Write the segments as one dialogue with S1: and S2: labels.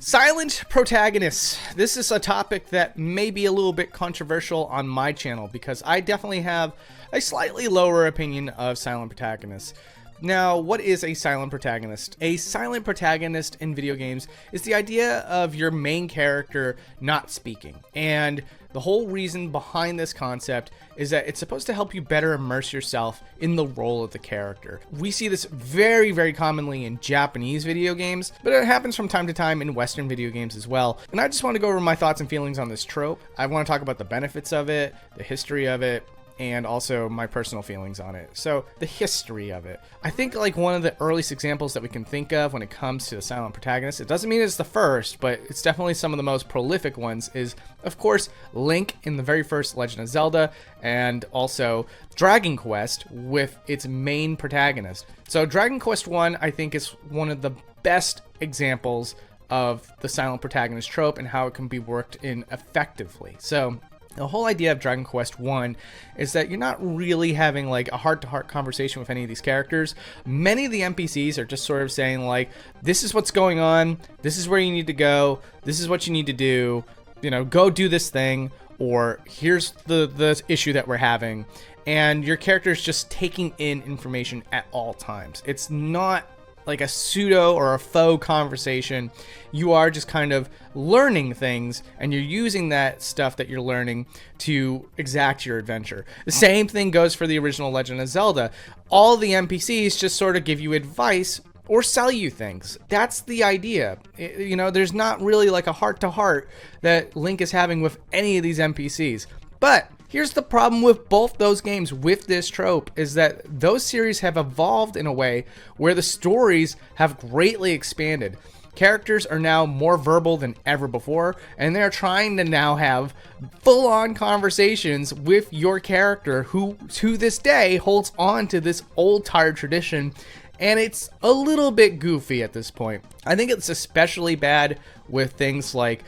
S1: Silent protagonists. This is a topic that may be a little bit controversial on my channel because I definitely have a slightly lower opinion of silent protagonists. Now, what is a silent protagonist? A silent protagonist in video games is the idea of your main character not speaking. And the whole reason behind this concept is that it's supposed to help you better immerse yourself in the role of the character. We see this very, very commonly in Japanese video games, but it happens from time to time in Western video games as well. And I just want to go over my thoughts and feelings on this trope. I want to talk about the benefits of it, the history of it, and also my personal feelings on it. So the history of it. I think like one of the earliest examples that we can think of when it comes to the silent protagonist, it doesn't mean it's the first, but it's definitely some of the most prolific ones, is of course Link in the very first Legend of Zelda, and also Dragon Quest with its main protagonist. So Dragon Quest 1 I think is one of the best examples of the silent protagonist trope and how it can be worked in effectively. So the whole idea of Dragon Quest 1 is that you're not really having like a heart-to-heart conversation with any of these characters. Many of the NPCs are just sort of saying like, this is what's going on, this is where you need to go, this is what you need to do, you know, go do this thing, or here's the issue that we're having. And your character is just taking in information at all times. It's not like a pseudo or a faux conversation. You are just kind of learning things, and you're using that stuff that you're learning to exact your adventure. The same thing goes for the original Legend of Zelda. All the NPCs just sort of give you advice or sell you things. That's the idea. You know, there's not really like a heart-to-heart that Link is having with any of these NPCs. But here's the problem with both those games with this trope, is that those series have evolved in a way where the stories have greatly expanded. Characters are now more verbal than ever before, and they're trying to now have full-on conversations with your character who, to this day, holds on to this old tired tradition, and it's a little bit goofy at this point. I think it's especially bad with things like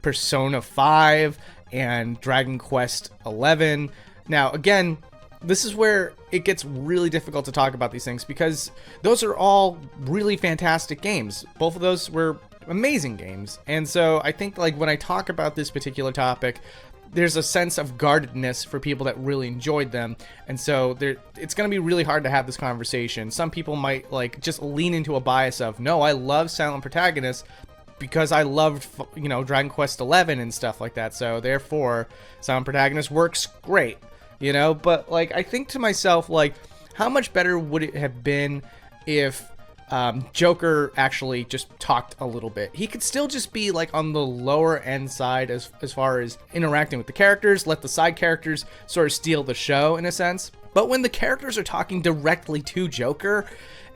S1: Persona 5 and Dragon Quest 11. Now, again, this is where it gets really difficult to talk about these things because those are all really fantastic games. Both of those were amazing games. And so I think like when I talk about this particular topic, there's a sense of guardedness for people that really enjoyed them. And so it's going to be really hard to have this conversation. Some people might like just lean into a bias of, no, I love silent protagonists because I loved, you know, Dragon Quest 11 and stuff like that. So therefore, silent protagonist works great, you know. But like, I think to myself, like, how much better would it have been if Joker actually just talked a little bit? He could still just be like on the lower end side as far as interacting with the characters, let the side characters sort of steal the show in a sense. But when the characters are talking directly to Joker,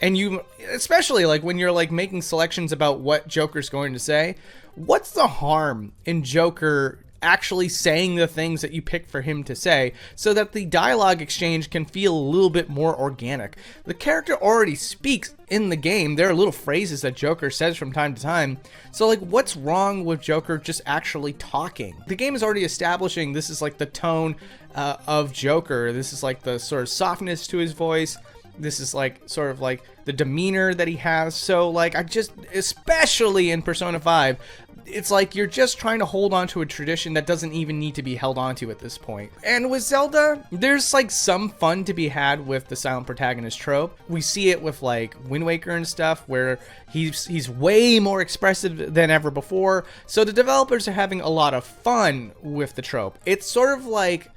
S1: and you, especially like when you're like making selections about what Joker's going to say, what's the harm in Joker actually saying the things that you pick for him to say so that the dialogue exchange can feel a little bit more organic? The character already speaks in the game. There are little phrases that Joker says from time to time. So like, what's wrong with Joker just actually talking? The game is already establishing this is like the tone of Joker. This is like the sort of softness to his voice. This is like sort of like the demeanor that he has. So like, I just, especially in Persona 5, it's like you're just trying to hold on to a tradition that doesn't even need to be held on to at this point. And with Zelda, there's like some fun to be had with the silent protagonist trope. We see it with like Wind Waker and stuff where he's way more expressive than ever before. So the developers are having a lot of fun with the trope. It's sort of like,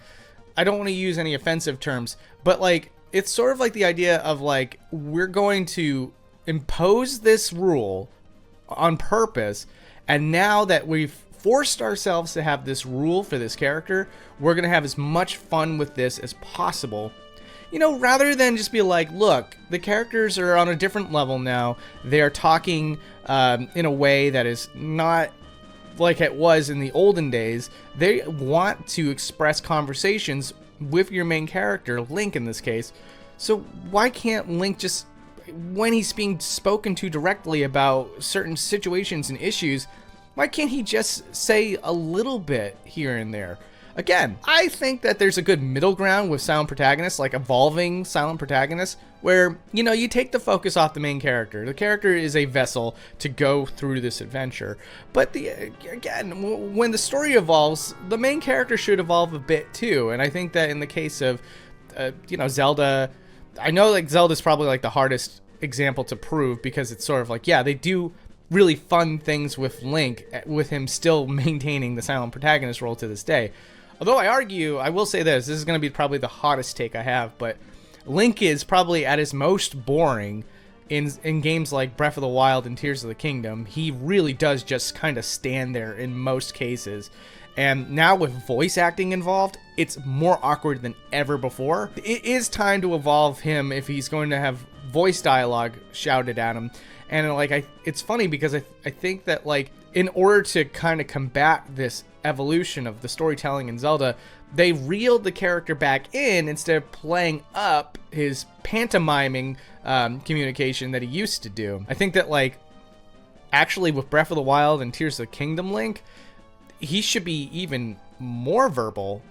S1: I don't want to use any offensive terms, but like, it's sort of like the idea of like, we're going to impose this rule on purpose, and now that we've forced ourselves to have this rule for this character, we're going to have as much fun with this as possible. You know, rather than just be like, look, the characters are on a different level now. They're talking in a way that is not like it was in the olden days. They want to express conversations with your main character, Link in this case. So why can't Link just, when he's being spoken to directly about certain situations and issues, why can't he just say a little bit here and there? Again, I think that there's a good middle ground with silent protagonists, like evolving silent protagonists, where, you know, you take the focus off the main character. The character is a vessel to go through this adventure. But again, when the story evolves, the main character should evolve a bit too. And I think that in the case of, you know, Zelda, I know like Zelda's probably like the hardest example to prove, because it's sort of like, yeah, they do really fun things with Link, with him still maintaining the silent protagonist role to this day. Although I will say this is going to be probably the hottest take I have, but Link is probably at his most boring in games like Breath of the Wild and Tears of the Kingdom. He really does just kind of stand there in most cases. And now with voice acting involved, it's more awkward than ever before. It is time to evolve him if he's going to have voice dialogue shouted at him. And like, it's funny because I think that like in order to kind of combat this evolution of the storytelling in Zelda, they reeled the character back in instead of playing up his pantomiming communication that he used to do. I think that like actually with Breath of the Wild and Tears of the Kingdom Link, he should be even more verbal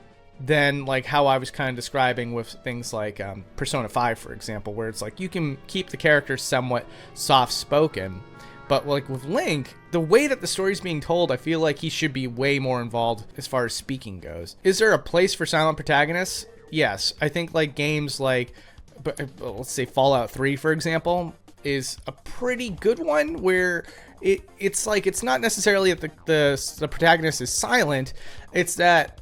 S1: than like how I was kind of describing with things like Persona 5, for example, where it's like you can keep the character somewhat soft-spoken. But like with Link, the way that the story's being told, I feel like he should be way more involved as far as speaking goes. Is there a place for silent protagonists? Yes. I think like games like, let's say Fallout 3, for example, is a pretty good one where it's like, it's not necessarily that the protagonist is silent. It's that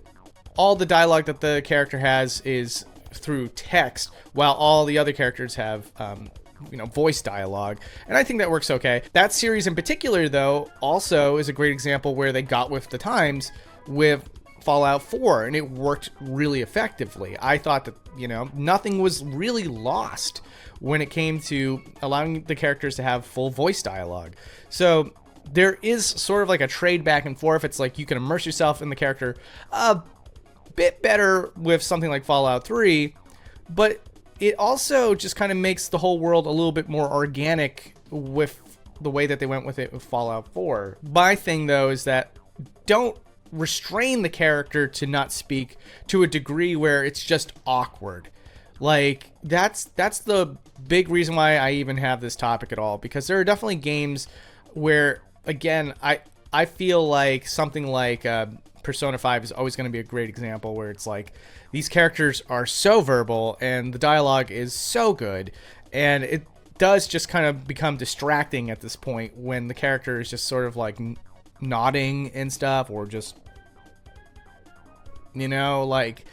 S1: all the dialogue that the character has is through text, while all the other characters have you know, voice dialogue, and I think that works okay. That series in particular, though, also is a great example where they got with the times with Fallout 4, and it worked really effectively. I thought that, you know, nothing was really lost when it came to allowing the characters to have full voice dialogue. So there is sort of like a trade back and forth. It's like you can immerse yourself in the character a bit better with something like Fallout 3, but it also just kind of makes the whole world a little bit more organic with the way that they went with it with Fallout 4. My thing, though, is that don't restrain the character to not speak to a degree where it's just awkward. Like, that's the big reason why I even have this topic at all, because there are definitely games where, again, I feel like something like Persona 5 is always going to be a great example, where it's like these characters are so verbal and the dialogue is so good, and it does just kind of become distracting at this point when the character is just sort of like nodding and stuff, or just, you know, like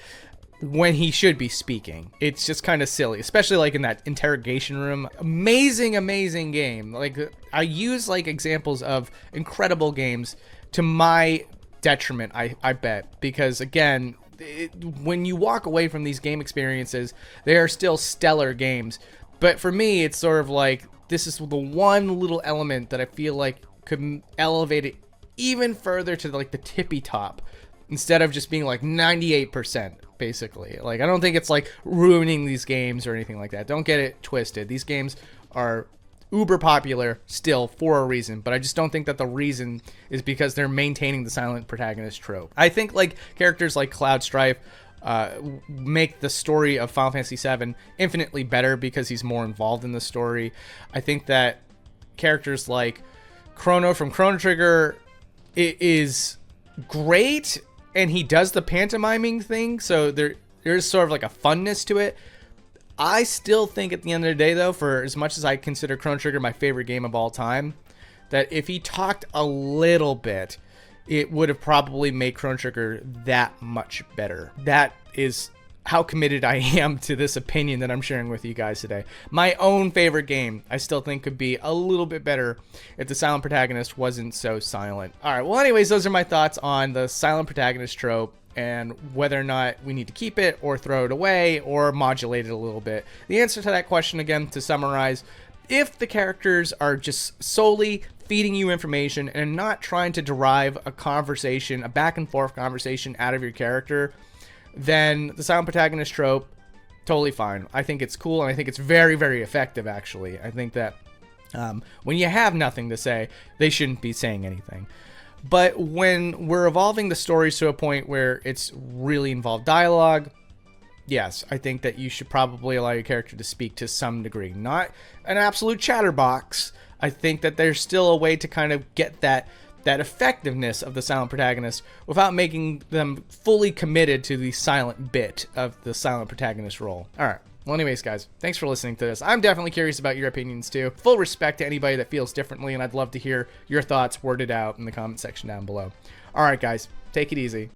S1: when he should be speaking. It's just kind of silly, especially like in that interrogation room. Amazing game. Like, I use like examples of incredible games to my detriment, I bet, because again, when you walk away from these game experiences, they are still stellar games. But for me, it's sort of like, this is the one little element that I feel like could elevate it even further to like the tippy top, instead of just being like 98%, basically. Like, I don't think it's like ruining these games or anything like that. Don't get it twisted. These games are uber popular still for a reason, but I just don't think that the reason is because they're maintaining the silent protagonist trope. I think like characters like Cloud Strife make the story of Final Fantasy VII infinitely better because he's more involved in the story. I think that characters like Chrono from Chrono Trigger is great, and he does the pantomiming thing, so there's sort of like a funness to it. I still think at the end of the day, though, for as much as I consider Chrono Trigger my favorite game of all time, that if he talked a little bit, it would have probably made Chrono Trigger that much better. That is how committed I am to this opinion that I'm sharing with you guys today. My own favorite game, I still think, could be a little bit better if the silent protagonist wasn't so silent. All right, well, anyways, those are my thoughts on the silent protagonist trope, and whether or not we need to keep it or throw it away or modulate it a little bit. The answer to that question, again, to summarize, if the characters are just solely feeding you information and not trying to derive a conversation, a back and forth conversation out of your character, then the silent protagonist trope, totally fine. I think it's cool, and I think it's very, very effective, actually. I think that when you have nothing to say, they shouldn't be saying anything. But when we're evolving the stories to a point where it's really involved dialogue, yes, I think that you should probably allow your character to speak to some degree. Not an absolute chatterbox. I think that there's still a way to kind of get that effectiveness of the silent protagonist without making them fully committed to the silent bit of the silent protagonist role. All right. Well, anyways, guys, thanks for listening to this. I'm definitely curious about your opinions, too. Full respect to anybody that feels differently, and I'd love to hear your thoughts worded out in the comment section down below. All right, guys, take it easy.